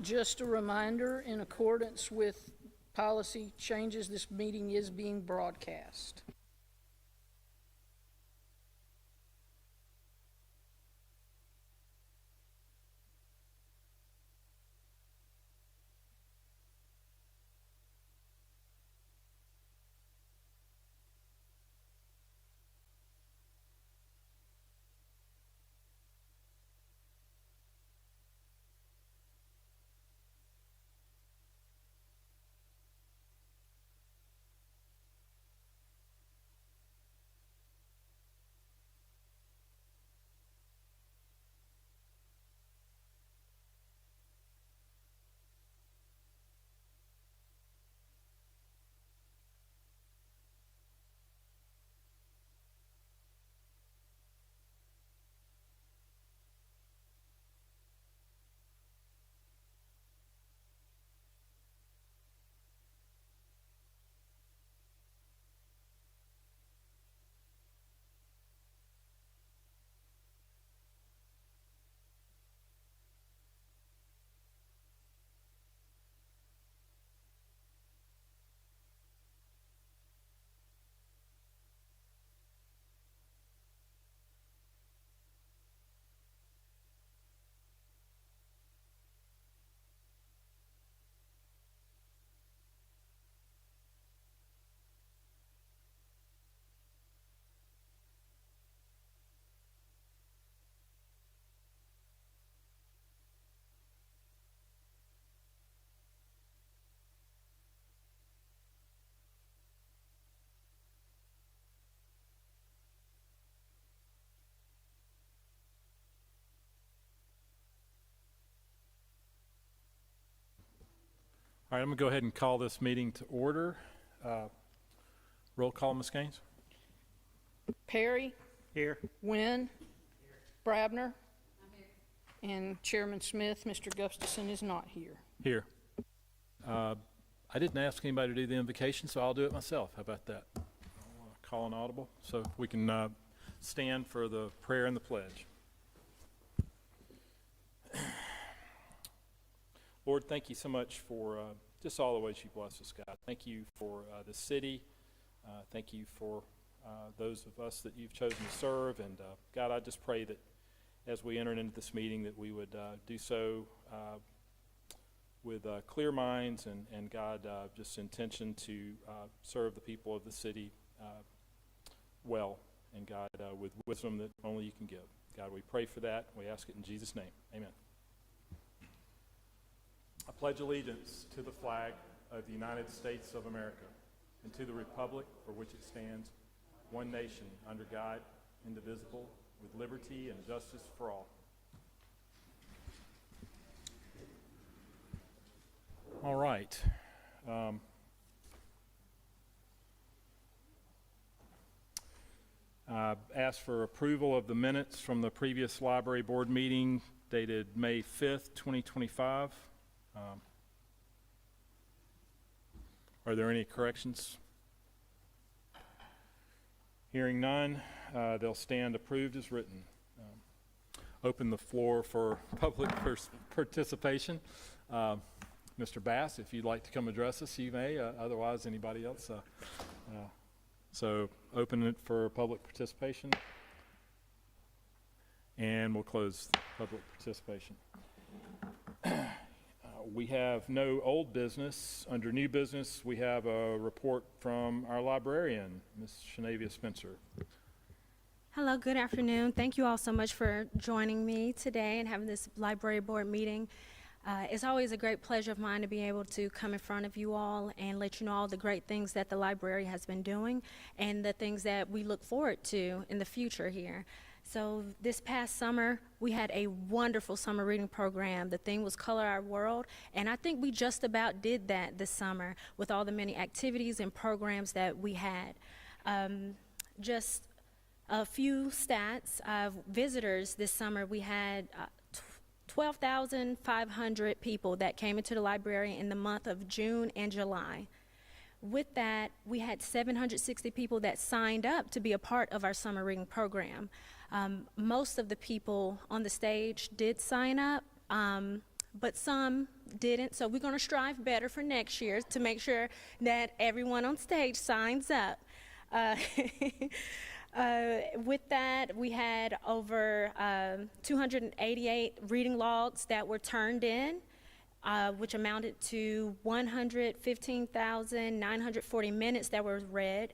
Just a reminder, in accordance with policy changes, this meeting is being broadcast. All right, I'm going to go ahead and call this meeting to order. Roll call, Ms. Gaines. Perry? Here. Wynn? Brabner? And Chairman Smith, Mr. Gustafson is not here. Here. I didn't ask anybody to do the invocation, so I'll do it myself. How about that? I'll call an audible so we can stand for the prayer and the pledge. Lord, thank you so much for just all the ways you bless us, God. Thank you for the city. Thank you for those of us that you've chosen to serve. And God, I just pray that as we enter into this meeting that we would do so with clear minds and God, just intention to serve the people of the city well. And God, with wisdom that only you can give. God, we pray for that. We ask it in Jesus' name. Amen. I pledge allegiance to the flag of the United States of America and to the republic for which it stands, one nation under God, indivisible, with liberty and justice for all. All right. Ask for approval of the minutes from the previous library board meeting dated May 5th, 2025. Are there any corrections? Hearing none, they'll stand approved as written. Open the floor for public participation. Mr. Bass, if you'd like to come address us, you may. Otherwise, anybody else? So open it for public participation. And we'll close public participation. We have no old business. Under new business, we have a report from our librarian, Ms. Shanavia Spencer. Hello, good afternoon. Thank you all so much for joining me today and having this library board meeting. It's always a great pleasure of mine to be able to come in front of you all and let you know all the great things that the library has been doing and the things that we look forward to in the future here. So this past summer, we had a wonderful summer reading program. The theme was Color Our World, and I think we just about did that this summer with all the many activities and programs that we had. Just a few stats of visitors this summer. We had 12,500 people that came into the library in the month of June and July. With that, we had 760 people that signed up to be a part of our summer reading program. Most of the people on the stage did sign up, but some didn't. So we're going to strive better for next year to make sure that everyone on stage signs up. Uh, with that, we had over 288 reading logs that were turned in, which amounted to 115,940 minutes that were read.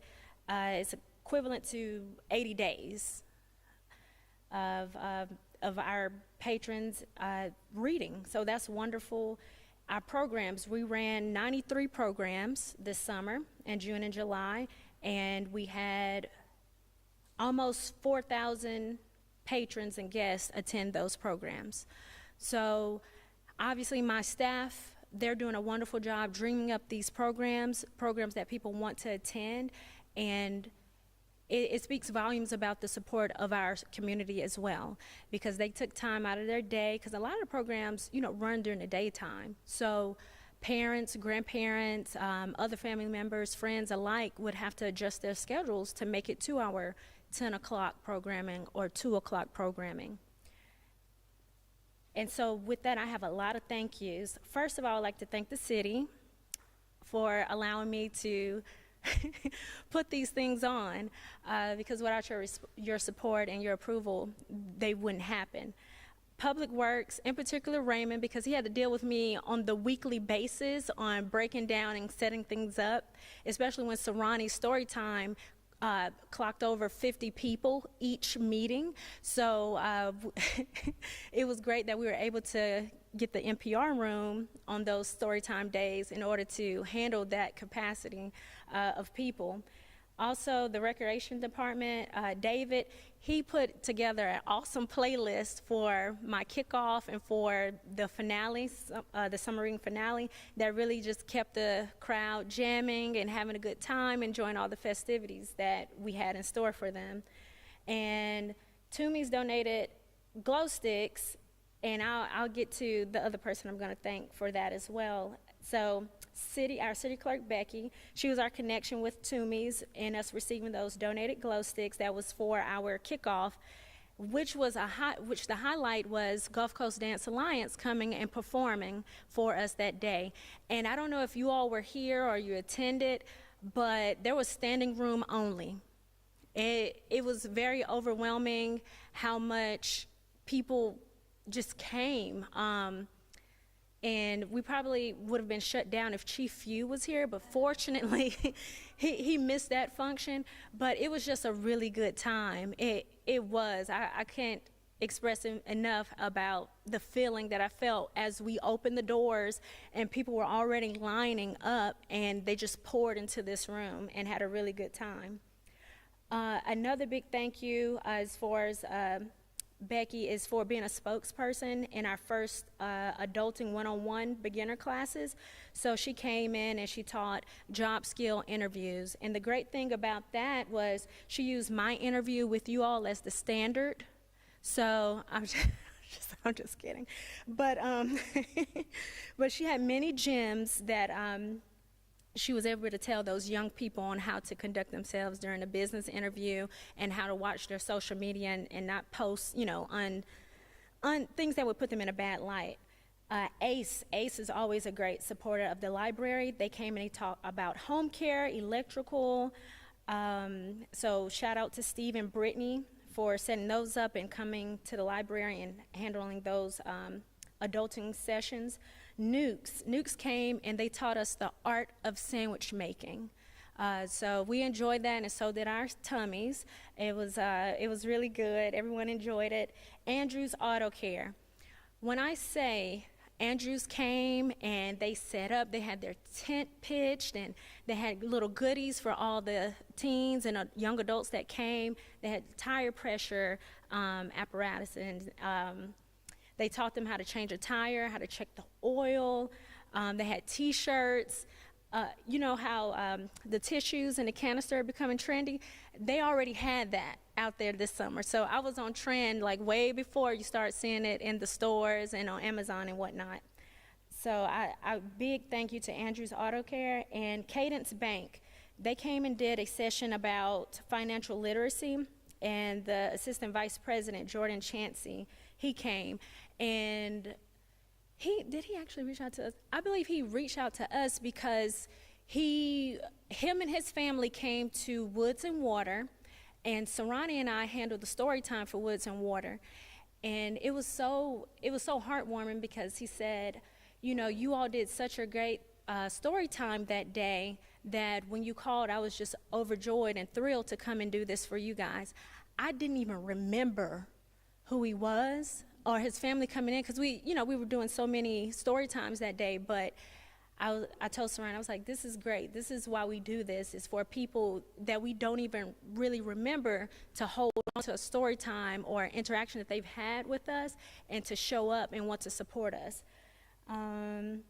It's equivalent to 80 days of our patrons reading. So that's wonderful. Our programs, we ran 93 programs this summer in June and July, and we had almost 4,000 patrons and guests attend those programs. So obviously my staff, they're doing a wonderful job dreaming up these programs that people want to attend, and it speaks volumes about the support of our community as well, because they took time out of their day, because a lot of the programs, run during the daytime. So parents, grandparents, other family members, friends alike would have to adjust their schedules to make it to our 10 o'clock programming or 2 o'clock programming. And so with that, I have a lot of thank yous. First of all, I'd like to thank the city for allowing me to put these things on, because without your support and your approval, they wouldn't happen. Public Works, in particular Raymond, because he had to deal with me on the weekly basis on breaking down and setting things up, especially when Serrani's story time clocked over 50 people each meeting. So it was great that we were able to get the NPR room on those storytime days in order to handle that capacity of people. Also, the recreation department, David, he put together an awesome playlist for my kickoff and for the finale, the summer reading finale, that really just kept the crowd jamming and having a good time, enjoying all the festivities that we had in store for them. And Toomey's donated glow sticks, and I'll get to the other person I'm going to thank for that as well. So our city clerk, Becky, she was our connection with Toomey's and us receiving those donated glow sticks. That was for our kickoff, which the highlight was Gulf Coast Dance Alliance coming and performing for us that day. And I don't know if you all were here or you attended, but there was standing room only. It was very overwhelming how much people just came. And we probably would have been shut down if Chief Few was here, but fortunately he missed that function. But it was just a really good time. It was. I can't express enough about the feeling that I felt as we opened the doors and people were already lining up, and they just poured into this room and had a really good time. Another big thank you as far as Becky is for being a spokesperson in our first Adulting 101 beginner classes. So she came in and she taught job skill interviews. And the great thing about that was she used my interview with you all as the standard. So I'm just kidding. But, but she had many gems that she was able to tell those young people on how to conduct themselves during a business interview and how to watch their social media and not post, on things that would put them in a bad light. ACE is always a great supporter of the library. They came and they talked about home care, electrical. So shout out to Steve and Brittany for setting those up and coming to the library and handling those adulting sessions. Nukes came and they taught us the art of sandwich making. So we enjoyed that, and so did our tummies. It was really good. Everyone enjoyed it. Andrews Auto Care. When I say Andrews came and they set up, they had their tent pitched, and they had little goodies for all the teens and young adults that came. They had tire pressure apparatus, and they taught them how to change a tire, how to check the oil. They had T-shirts. You know how the tissues and the canister are becoming trendy? They already had that out there this summer. So I was on trend like way before you start seeing it in the stores and on Amazon and whatnot. So a big thank you to Andrews Auto Care and Cadence Bank. They came and did a session about financial literacy, and the Assistant Vice President, Jordan Chansey, he came. And Did he actually reach out to us? I believe he reached out to us because him and his family came to Woods and Water, and Sarani and I handled the story time for Woods and Water. And it was so heartwarming because he said, you know, you all did such a great story time that day that when you called, I was just overjoyed and thrilled to come and do this for you guys. I didn't even remember who he was or his family coming in because we were doing so many story times that day. But I told Saran, I was like, this is great. This is why we do this. It's for people that we don't even really remember to hold on to a story time or interaction that they've had with us and to show up and want to support us. And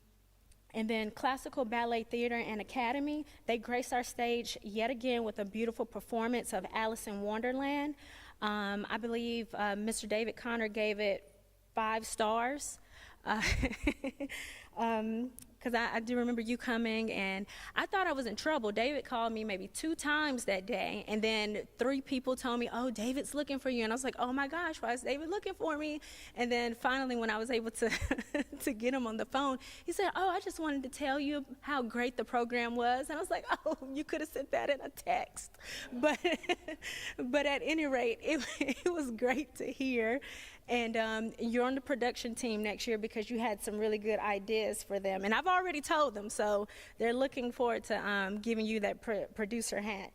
then Classical Ballet Theater and Academy, they graced our stage yet again with a beautiful performance of Alice in Wonderland. I believe Mr. David Connor gave it 5 stars. Because I do remember you coming, and I thought I was in trouble. David called me maybe 2 times that day, and then 3 people told me, oh, David's looking for you. And I was like, oh my gosh, why is David looking for me? And then finally, when I was able to to get him on the phone, he said, oh, I just wanted to tell you how great the program was. And I was like, oh, you could have sent that in a text. But at any rate, it was great to hear. And you're on the production team next year because you had some really good ideas for them. And I've already told them, so they're looking forward to giving you that producer hat.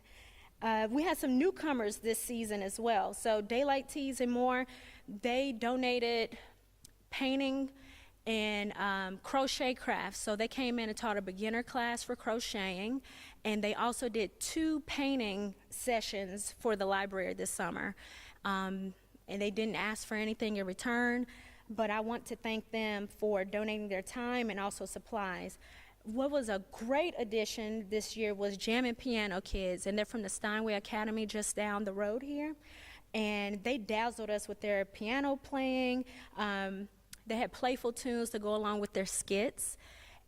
We had some newcomers this season as well. So Daylight Tees and More, they donated painting and crochet crafts. So they came in and taught a beginner class for crocheting. And they also did 2 painting sessions for the library this summer. And they didn't ask for anything in return, but I want to thank them for donating their time and also supplies. What was a great addition this year was Jam and Piano Kids, and they're from the Steinway Academy just down the road here, and they dazzled us with their piano playing. They had playful tunes to go along with their skits,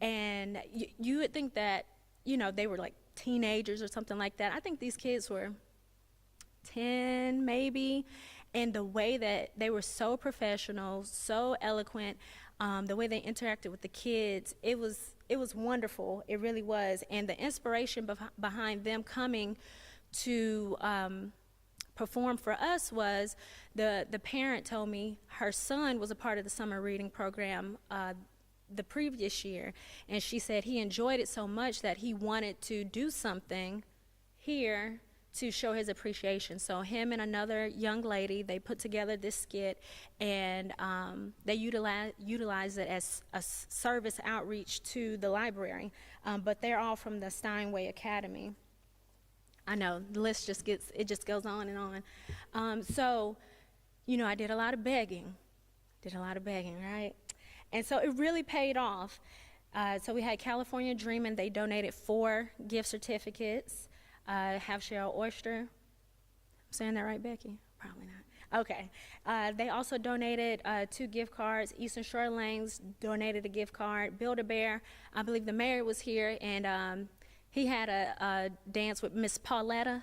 and you would think that, you know, they were like teenagers or something like that. I think these kids were 10 maybe. And the way that they were so professional, so eloquent, the way they interacted with the kids, it was wonderful. It really was. And the inspiration behind them coming to perform for us was the parent told me her son was a part of the summer reading program the previous year. And she said he enjoyed it so much that he wanted to do something here to show his appreciation. So him and another young lady, they put together this skit, and they utilize it as a service outreach to the library. But they're all from the Steinway Academy. I know, the list just goes on and on. So, you know, I did a lot of begging, right? And so it really paid off. So we had California Dreamin', they donated 4 gift certificates. Half Shell Oyster. I'm saying that right, Becky? Probably not. Okay. They also donated 2 gift cards. Eastern Shore Lanes donated a gift card. Build-A-Bear, I believe the mayor was here, and he had a dance with Miss Pauletta,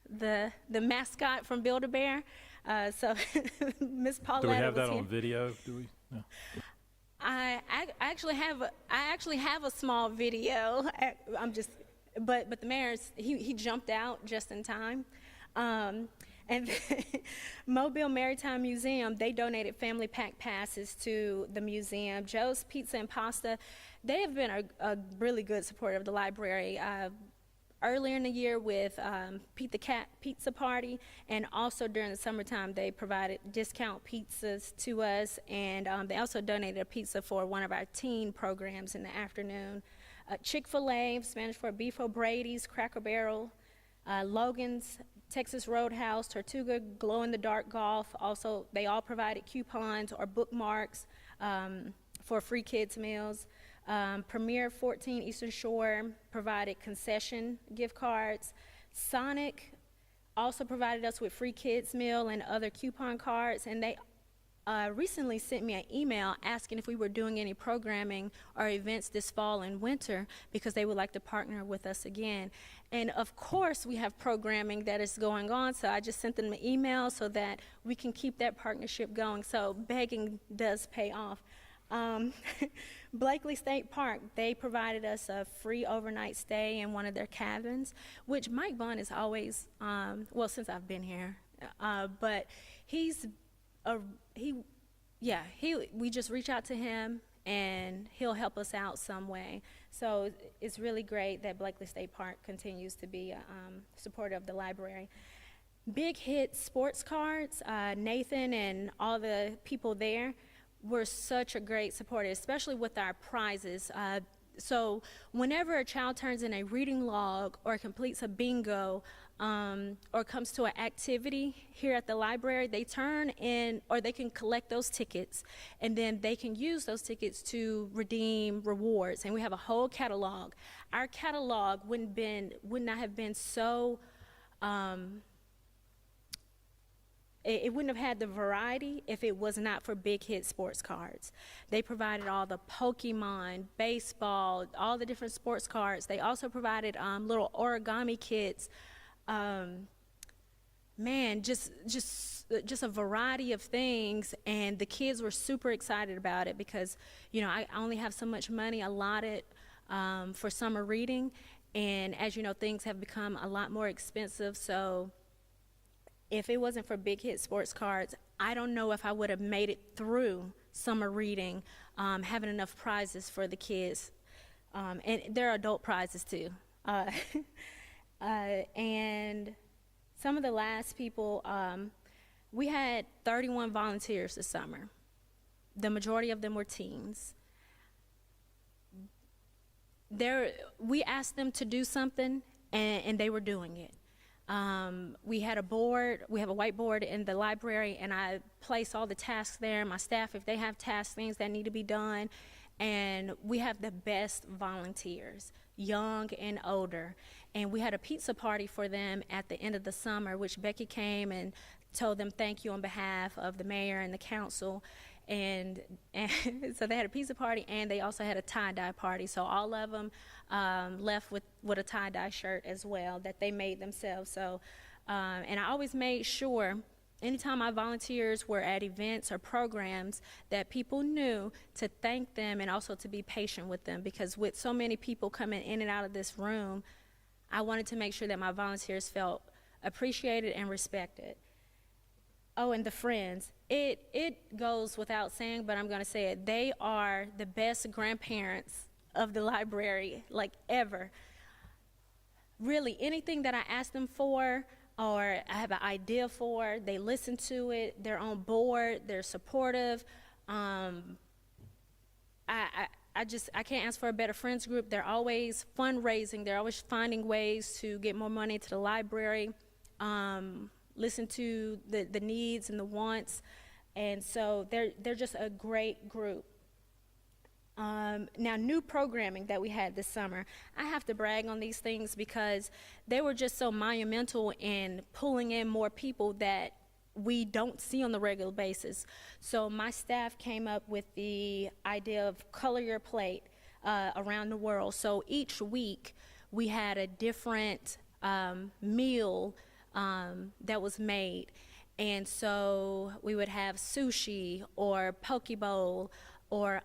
the mascot from Build-A-Bear. So Miss Pauletta was here. Do we have that on video? Do we? No. I actually have a small video. But the mayor, he jumped out just in time. And Mobile Maritime Museum, they donated family pack passes to the museum. Joe's Pizza and Pasta, they have been a really good supporter of the library. Earlier in the year with Pete the Cat Pizza Party, and also during the summertime, they provided discount pizzas to us, and they also donated a pizza for one of our teen programs in the afternoon. Chick-fil-A, Spanish for Beef O'Brady's, Cracker Barrel, Logan's, Texas Roadhouse, Tortuga, Glow-in-the-Dark Golf. Also, they all provided coupons or bookmarks for free kids meals. Premier 14 Eastern Shore provided concession gift cards. Sonic also provided us with free kids meal and other coupon cards, and they recently sent me an email asking if we were doing any programming or events this fall and winter because they would like to partner with us again. And of course we have programming that is going on, so I just sent them an email so that we can keep that partnership going. So begging does pay off. Um, Blakely State Park, they provided us a free overnight stay in one of their cabins, which Mike Vaughn is always, well, since I've been here, but he's we just reach out to him and he'll help us out some way. So it's really great that Blakely State Park continues to be supportive of the library. Big Hit Sports Cards, Nathan and all the people there were such a great supporter, especially with our prizes. So whenever a child turns in a reading log or completes a bingo or comes to an activity here at the library, they turn in, or they can collect those tickets, and then they can use those tickets to redeem rewards. And we have a whole catalog. Our catalog would not have been so, it wouldn't have had the variety if it was not for Big Hit Sports Cards. They provided all the Pokemon, baseball, all the different sports cards. They also provided little origami kits. Man, just a variety of things, and the kids were super excited about it because, you know, I only have so much money allotted for summer reading, and as you know, things have become a lot more expensive. So if it wasn't for Big Hit Sports Cards, I don't know if I would have made it through summer reading, having enough prizes for the kids. And there are adult prizes too. And some of the last people, we had 31 volunteers this summer. The majority of them were teens. We asked them to do something, and they were doing it. We had a board, we have a whiteboard in the library, and I place all the tasks there. My staff, if they have tasks, things that need to be done, and we have the best volunteers, young and older. And we had a pizza party for them at the end of the summer, which Becky came and told them thank you on behalf of the mayor and the council. And so they had a pizza party, and they also had a tie-dye party. So all of them left with a tie-dye shirt as well that they made themselves. So, and I always made sure, anytime my volunteers were at events or programs, that people knew to thank them and also to be patient with them, because with so many people coming in and out of this room, I wanted to make sure that my volunteers felt appreciated and respected. Oh, and the friends. It goes without saying, but I'm going to say it. They are the best grandparents of the library, like, ever. Really, anything that I ask them for or I have an idea for, they listen to it. They're on board. They're supportive. I can't ask for a better friends group. They're always fundraising. They're always finding ways to get more money to the library. Listen to the needs and the wants, and so they're just a great group. Now, new programming that we had this summer, I have to brag on these things because they were just so monumental in pulling in more people that we don't see on the regular basis. So my staff came up with the idea of Color Your Plate around the world. So each week we had a different meal that was made. And so we would have sushi or poke bowl or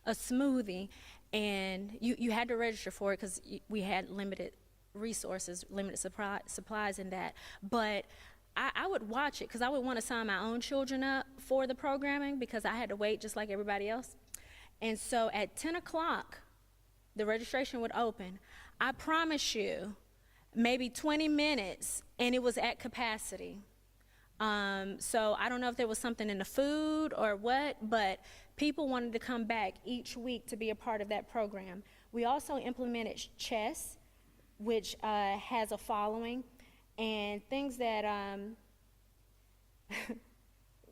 a smoothie, and you had to register for it because we had limited resources, limited supplies in that. But I would watch it because I would want to sign my own children up for the programming because I had to wait just like everybody else. And so at 10 o'clock, the registration would open. I promise you, maybe 20 minutes, and it was at capacity. So I don't know if there was something in the food or what, but people wanted to come back each week to be a part of that program. We also implemented chess, which has a following, and things that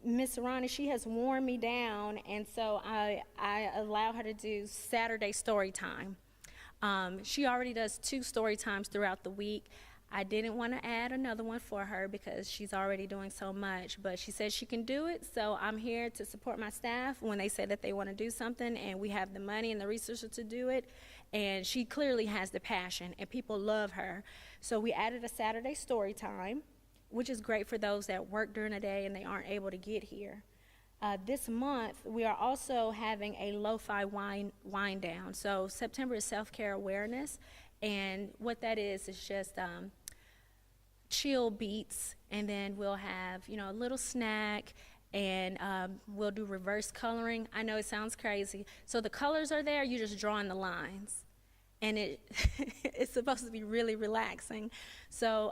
Miss Ronnie, she has worn me down, and so I allow her to do Saturday story time. She already does 2 story times throughout the week. I didn't want to add another one for her because she's already doing so much, but she says she can do it, so I'm here to support my staff when they say that they want to do something, and we have the money and the resources to do it, and she clearly has the passion, and people love her. So we added a Saturday story time, which is great for those that work during the day and they aren't able to get here. This month, we are also having a lo-fi wind down. So September is self-care awareness, and what that is just chill beats, and then we'll have, you know, a little snack, and we'll do reverse coloring. I know it sounds crazy. So the colors are there, you're just drawing the lines. And it's supposed to be really relaxing. So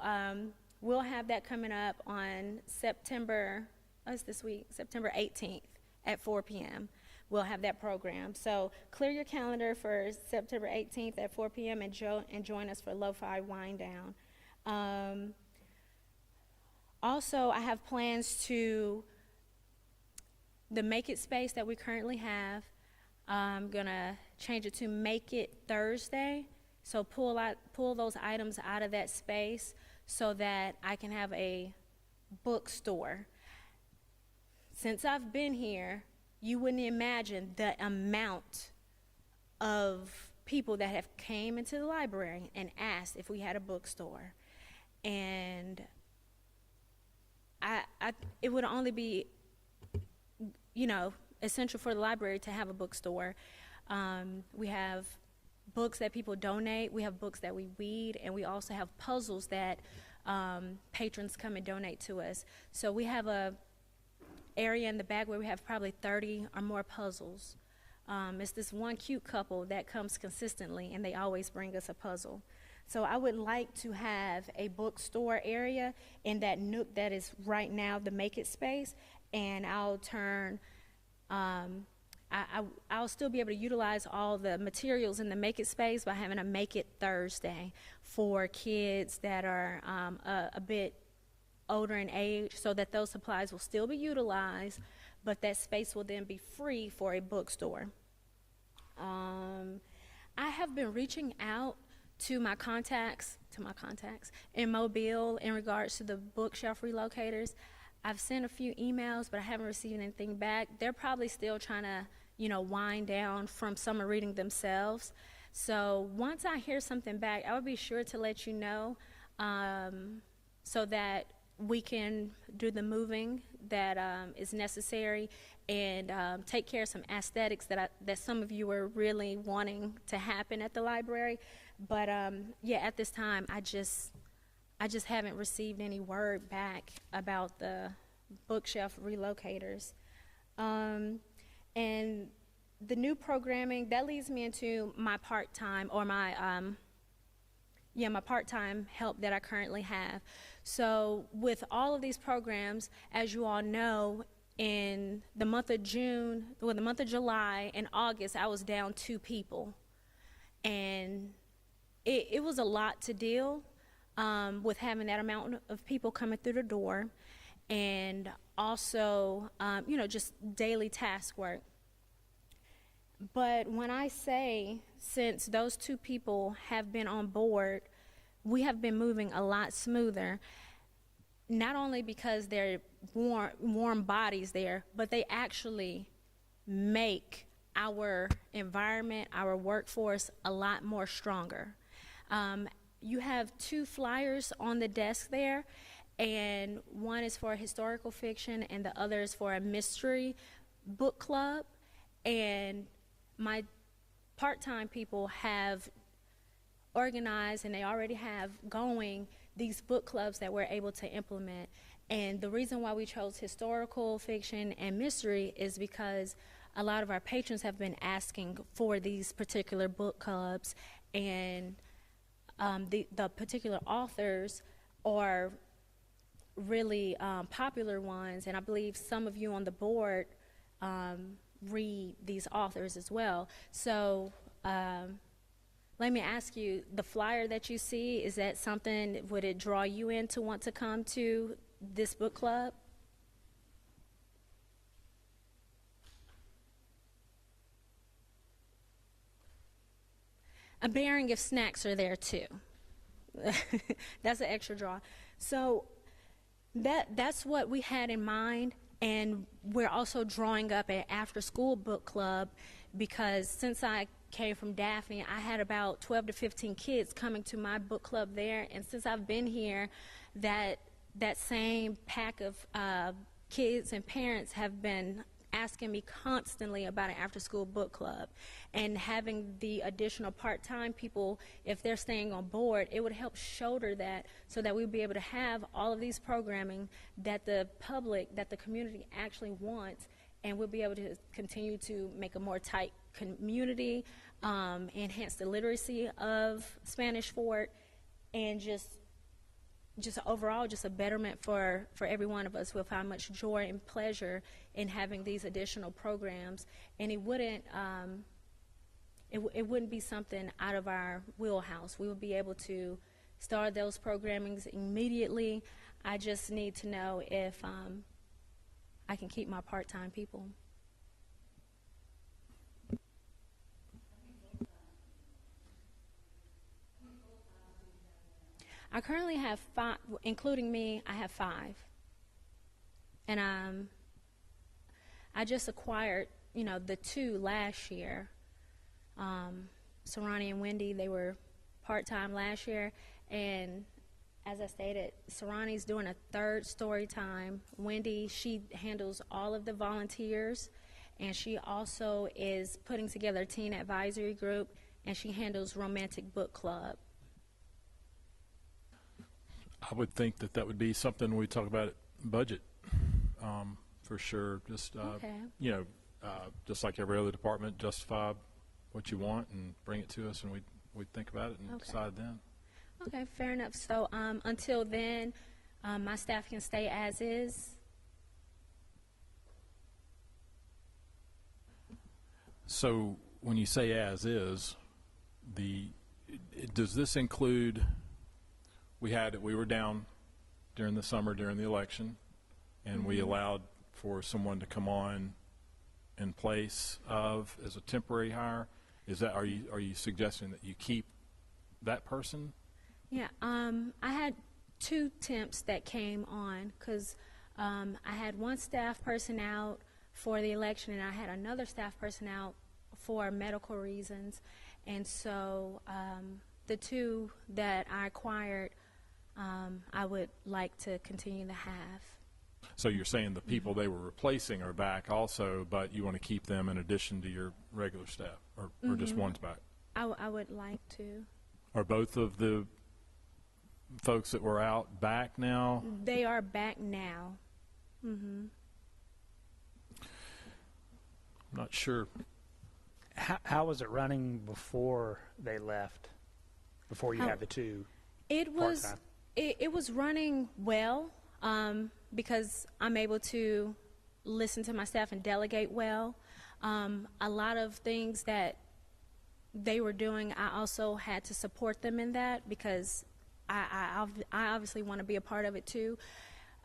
we'll have that coming up on September 18th at 4 p.m. We'll have that program. So clear your calendar for September 18th at 4 p.m. and join us for Lo-Fi Wind Down. Also, I have plans to the Make It space that we currently have. I'm gonna change it to Make It Thursday. So pull those items out of that space so that I can have a bookstore. Since I've been here, you wouldn't imagine the amount of people that have came into the library and asked if we had a bookstore. And it would only be, you know, essential for the library to have a bookstore. We have books that people donate, we have books that we read, and we also have puzzles that patrons come and donate to us. So we have a area in the back where we have probably 30 or more puzzles. It's this one cute couple that comes consistently, and they always bring us a puzzle. So I would like to have a bookstore area in that nook that is right now the Make It space, and I'll turn, I'll still be able to utilize all the materials in the Make It space by having a Make It Thursday for kids that are a bit older in age, so that those supplies will still be utilized, but that space will then be free for a bookstore. I have been reaching out to my contacts in Mobile in regards to the bookshelf relocators. I've sent a few emails, but I haven't received anything back. They're probably still trying to, you know, wind down from summer reading themselves. So once I hear something back, I will be sure to let you know, so that we can do the moving that is necessary, and take care of some aesthetics that some of you are really wanting to happen at the library. But yeah, at this time, I just haven't received any word back about the bookshelf relocators. And the new programming, that leads me into my part-time, or my part-time help that I currently have. So with all of these programs, as you all know, in the month of July and August, I was down 2 people. And it was a lot to deal with having that amount of people coming through the door, and also, you know, just daily task work. But when I say, since those 2 people have been on board, we have been moving a lot smoother, not only because they're warm bodies there, but they actually make our environment, our workforce, a lot more stronger. You have 2 flyers on the desk there, and one is for historical fiction and the other is for a mystery book club. And my part-time people have organized, and they already have going, these book clubs that we're able to implement. And the reason why we chose historical fiction and mystery is because a lot of our patrons have been asking for these particular book clubs, and the particular authors are really popular ones, and I believe some of you on the board read these authors as well. So let me ask you, the flyer that you see, is that something, would it draw you in to want to come to this book club? A bearing of snacks are there too. That's an extra draw. So that's what we had in mind, and we're also drawing up an after-school book club, because since I came from Daphne, I had about 12 to 15 kids coming to my book club there, and since I've been here, that same pack of kids and parents have been asking me constantly about an after-school book club. And having the additional part-time people, if they're staying on board, it would help shoulder that so that we'd be able to have all of these programming that the public, that the community actually wants, and we'll be able to continue to make a more tight community, enhance the literacy of Spanish Fort, and just overall, just a betterment for every one of us. We'll find much joy and pleasure in having these additional programs, and it wouldn't be something out of our wheelhouse. We would be able to start those programmings immediately. I just need to know if I can keep my part-time people. I currently have 5, including me, I have 5. And I just acquired, the 2 last year. Sarani and Wendy, they were part-time last year. And as I stated, Sarani's doing a 3rd story time. Wendy, she handles all of the volunteers. And she also is putting together a teen advisory group. And she handles Romantic Book Club. I would think that would be something we talk about at budget, for sure. Just, Okay. Just like every other department, justify what you want and bring it to us, and we'd think about it and Okay. decide then. Okay, fair enough. So until then, my staff can stay as is. So when you say as is, does this include, we were down during the summer during the election, and we allowed for someone to come on in place of as a temporary hire. Are you suggesting that you keep that person? Yeah, I had 2 temps that came on because I had one staff person out for the election, and I had another staff person out for medical reasons. And so the 2 that I acquired, I would like to continue to have. So you're saying the people they were replacing are back also, but you want to keep them in addition to your regular staff, or just one's back? I would like to. Are both of the folks that were out back now? They are back now. I'm not sure. How was it running before they left? Before you had the 2? It was part-time? it was running well because I'm able to listen to my staff and delegate well. A lot of things that they were doing, I also had to support them in that because I obviously want to be a part of it too.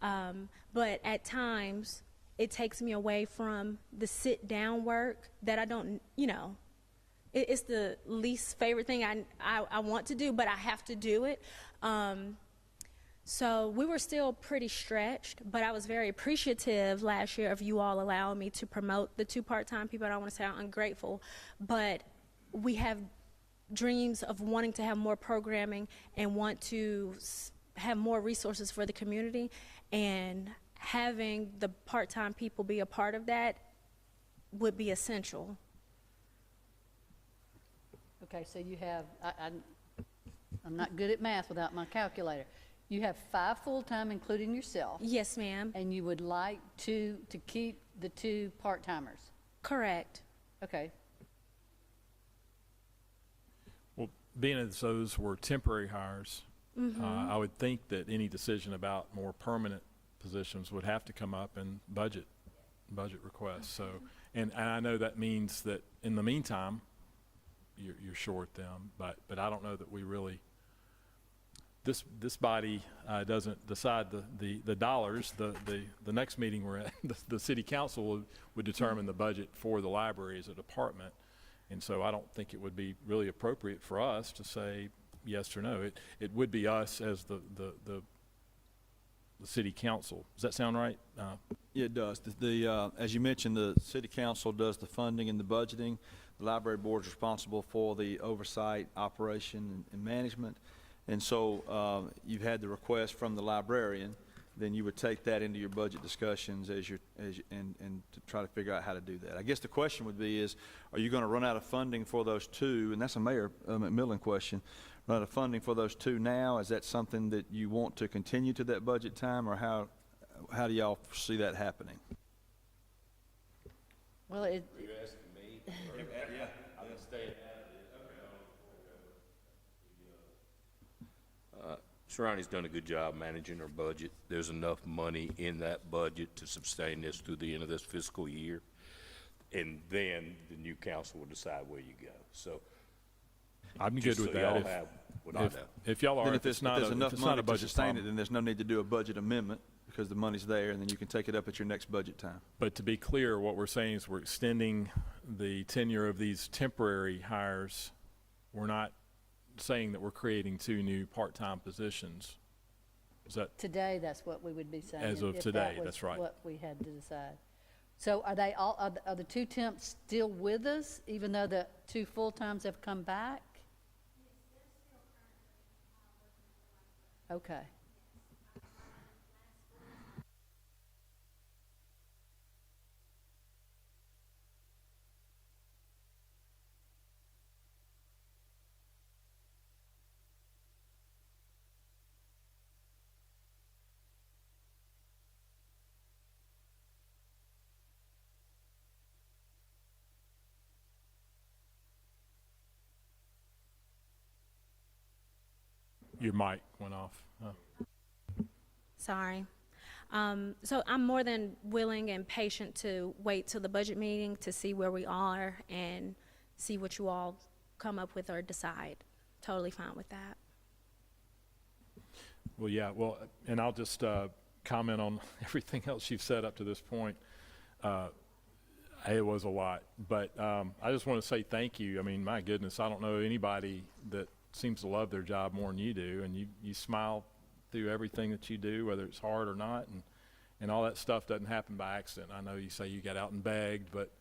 But at times, it takes me away from the sit-down work that I don't, it's the least favorite thing I want to do, but I have to do it. So we were still pretty stretched, but I was very appreciative last year of you all allowing me to promote the 2 part-time people. I don't want to say I'm ungrateful, but we have dreams of wanting to have more programming and want to have more resources for the community, and having the part-time people be a part of that would be essential. Okay, so you have, I'm not good at math without my calculator. You have 5 full-time, including yourself, Yes, ma'am. and you would like to keep the 2 part-timers. Correct. Okay, Well, being as those were temporary hires, I would think that any decision about more permanent positions would have to come up in budget requests. So, and I know that means that in the meantime, you're short them, but I don't know that we really. This body doesn't decide the dollars. The next meeting we're at, the city council would determine the budget for the library as a department, and so I don't think it would be really appropriate for us to say yes or no. It would be us as the city council. Does that sound right? Yeah, it does. As you mentioned, the city council does the funding and the budgeting. The library board is responsible for the oversight, operation, and management. And so you've had the request from the librarian then you would take that into your budget discussions and to try to figure out how to do that. I guess the question would be is, are you going to run out of funding for those two? And that's a Mayor McMillan question. Run out of funding for those two now? Is that something that you want to continue to that budget time, or how do y'all see that happening? Well, it, Sharani's done a good job managing her budget. There's enough money in that budget to sustain this through the end of this fiscal year. And then the new council will decide where you go. So I'm just good with so that. y'all have what I know. If y'all are, Then if it's not there's a, enough if it's not money a to budget sustain it, problem. then there's no need to do a budget amendment because the money's there, and then you can take it up at your next budget time. But to be clear, what we're saying is we're extending the tenure of these temporary hires. We're not saying that we're creating 2 new part-time positions. Is that, today, that's what we would be saying. As of if today, that was that's right. what we had to decide. So are they all, are the 2 temps still with us, even though the 2 full-times have come back? Okay. your mic went off. Sorry. So I'm more than willing and patient to wait till the budget meeting to see where we are and see what you all come up with or decide. Totally fine with that. Well, yeah, well, and I'll just comment on everything else you've said up to this point. It was a lot, but I just want to say thank you. I mean, my goodness, I don't know anybody that seems to love their job more than you do, and you smile through everything that you do, whether it's hard or not, and all that stuff doesn't happen by accident. I know you say you got out and begged, but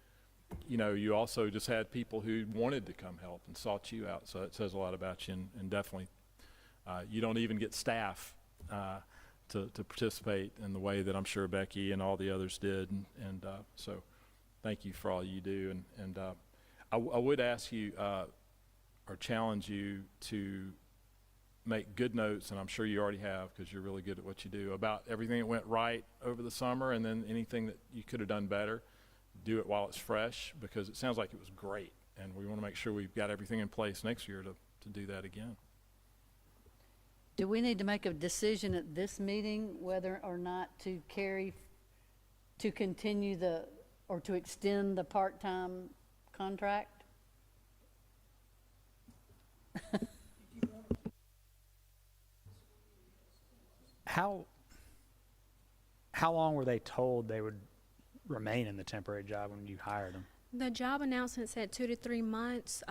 you know, you also just had people who wanted to come help and sought you out, so it says a lot about you, and definitely you don't even get staff to participate in the way that I'm sure Becky and all the others did, and so thank you for all you do, and I would ask you or challenge you to make good notes, and I'm sure you already have because you're really good at what you do, about everything that went right over the summer, and then anything that you could have done better. Do it while it's fresh, because it sounds like it was great, and we want to make sure we've got everything in place next year to do that again. Do we need to make a decision at this meeting whether or not to continue or to extend the part-time contract? How long were they told they would remain in the temporary job when you hired them? The job announcement said 2 to 3 months.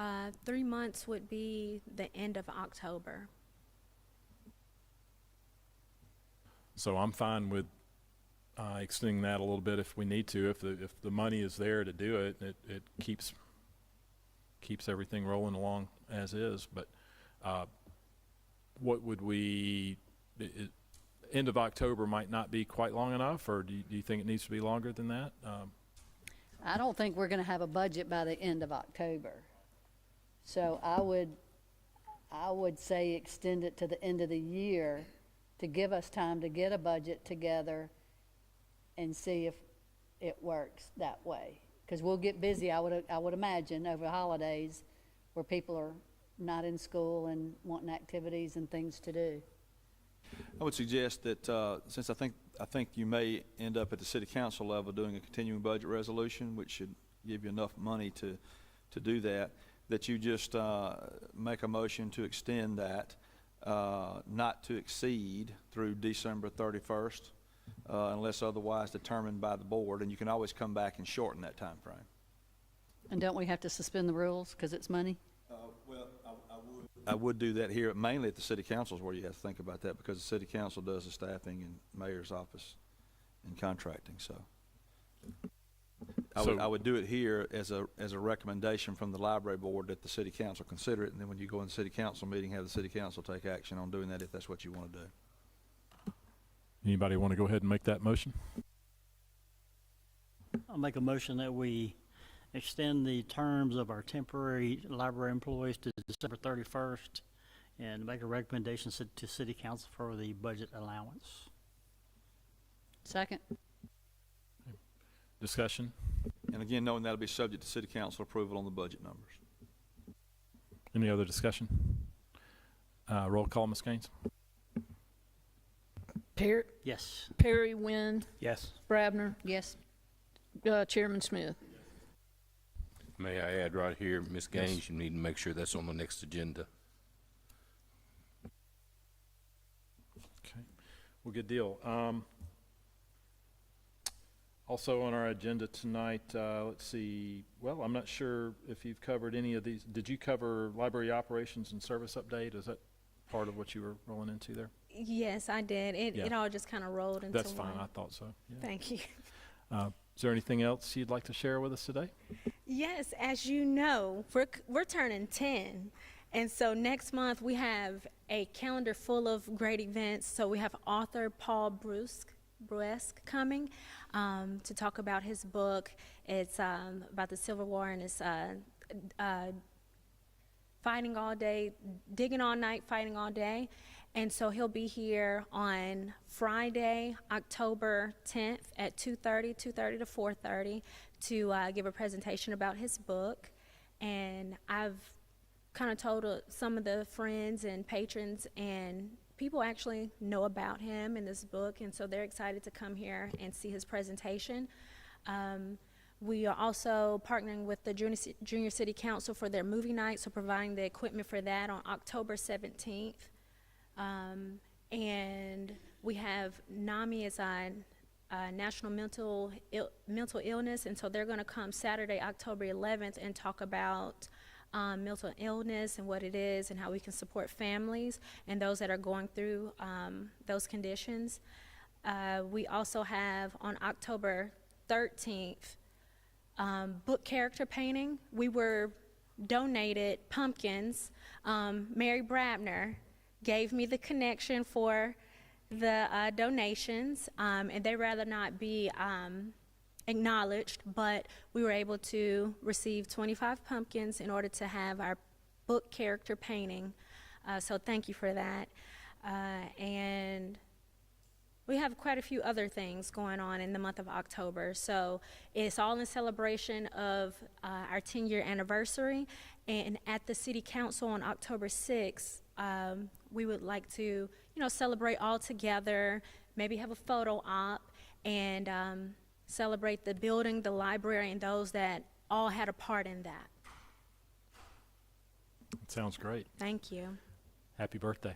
3 months would be the end of October. So I'm fine with extending that a little bit if we need to. If the money is there to do it, it keeps everything rolling along as is. But what would we? End of October might not be quite long enough, or do you think it needs to be longer than that? I don't think we're going to have a budget by the end of October. So I would say extend it to the end of the year to give us time to get a budget together and see if it works that way. Because we'll get busy, I would imagine, over holidays where people are not in school and wanting activities and things to do. I would suggest that since I think you may end up at the city council level doing a continuing budget resolution, which should give you enough money to do that, that you just make a motion to extend that not to exceed through December 31st, unless otherwise determined by the board, and you can always come back and shorten that time frame. And don't we have to suspend the rules because it's money? Well, I would do that here, mainly at the city councils where you have to think about that, because the city council does the staffing and mayor's office and contracting, so. I would do it here as a recommendation from the library board that the city council consider it, and then when you go in the city council meeting, have the city council take action on doing that if that's what you want to do. Anybody want to go ahead and make that motion? I'll make a motion that we extend the terms of our temporary library employees to December 31st and make a recommendation to City Council for the budget allowance. Second. Discussion? And again, knowing that'll be subject to city council approval on the budget numbers. Any other discussion? Roll call, Ms. Gaines? Yes. Perry, Wynn, Yes. Brabner, Yes. Chairman Smith. May I add right here, Ms. Gaines, you need to make sure that's on the next agenda. Okay. Well, good deal. Also on our agenda tonight, let's see, well, I'm not sure if you've covered any of these. Did you cover library operations and service update? Is that part of what you were rolling into there? Yes, I did. It Yeah. all just kind of rolled into That's fine, one. I thought so. Yeah. Thank you. Is there anything else you'd like to share with us today? Yes, as you know, we're turning 10. And so next month we have a calendar full of great events. So we have author Paul Bruesque coming to talk about his book. It's about the Civil War, and it's fighting all day, digging all night, fighting all day. And so he'll be here on Friday, October 10th at 2:30 to 4:30 to give a presentation about his book. And I've kind of told some of the friends and patrons, and people actually know about him in this book, and so they're excited to come here and see his presentation. We are also partnering with the Junior City Council for their movie night, so providing the equipment for that on October 17th. And we have NAMI as our National Mental Illness, and so they're going to come Saturday, October 11th, and talk about mental illness and what it is and how we can support families and those that are going through those conditions. We also have on October 13th, book character painting. We were donated pumpkins. Mary Brabner gave me the connection for the donations, and they'd rather not be acknowledged, but we were able to receive 25 pumpkins in order to have our book character painting. So thank you for that. And we have quite a few other things going on in the month of October. So it's all in celebration of our 10-year anniversary. And at the City Council on October 6th, we would like to, celebrate all together, maybe have a photo op, and celebrate the building, the library, and those that all had a part in that. It sounds great. Thank you. Happy birthday.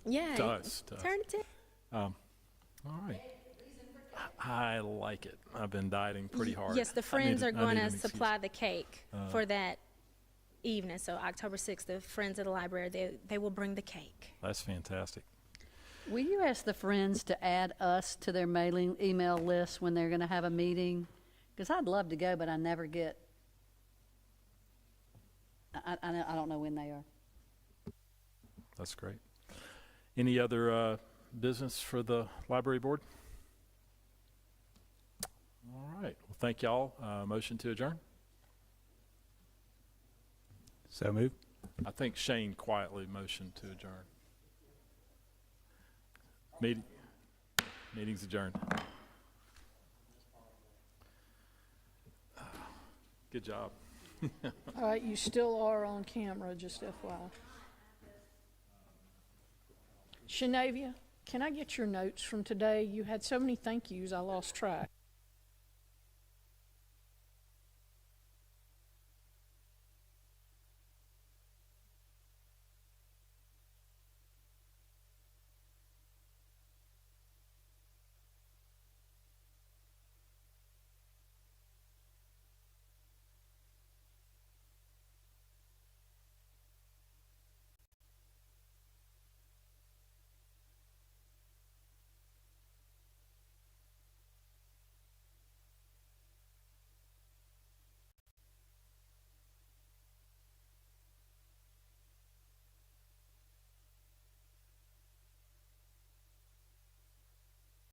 Yeah. To us. Turn it. All right. I like it. I've been dieting pretty hard. Yes, the I friends need- are I going need to an excuse. supply the cake for that evening. So October 6th, the friends of the library, they will bring the cake. That's fantastic. Will you ask the friends to add us to their mailing email list when they're going to have a meeting? Because I'd love to go, but I never get. I don't know when they are. That's great. Any other business for the library board? All right. Well, thank y'all. Motion to adjourn? So moved. I think Shane quietly motioned to adjourn. Meeting's adjourned. Good job. All right, you still are on camera, just FYI. Shanavia, can I get your notes from today? You had so many thank yous, I lost track.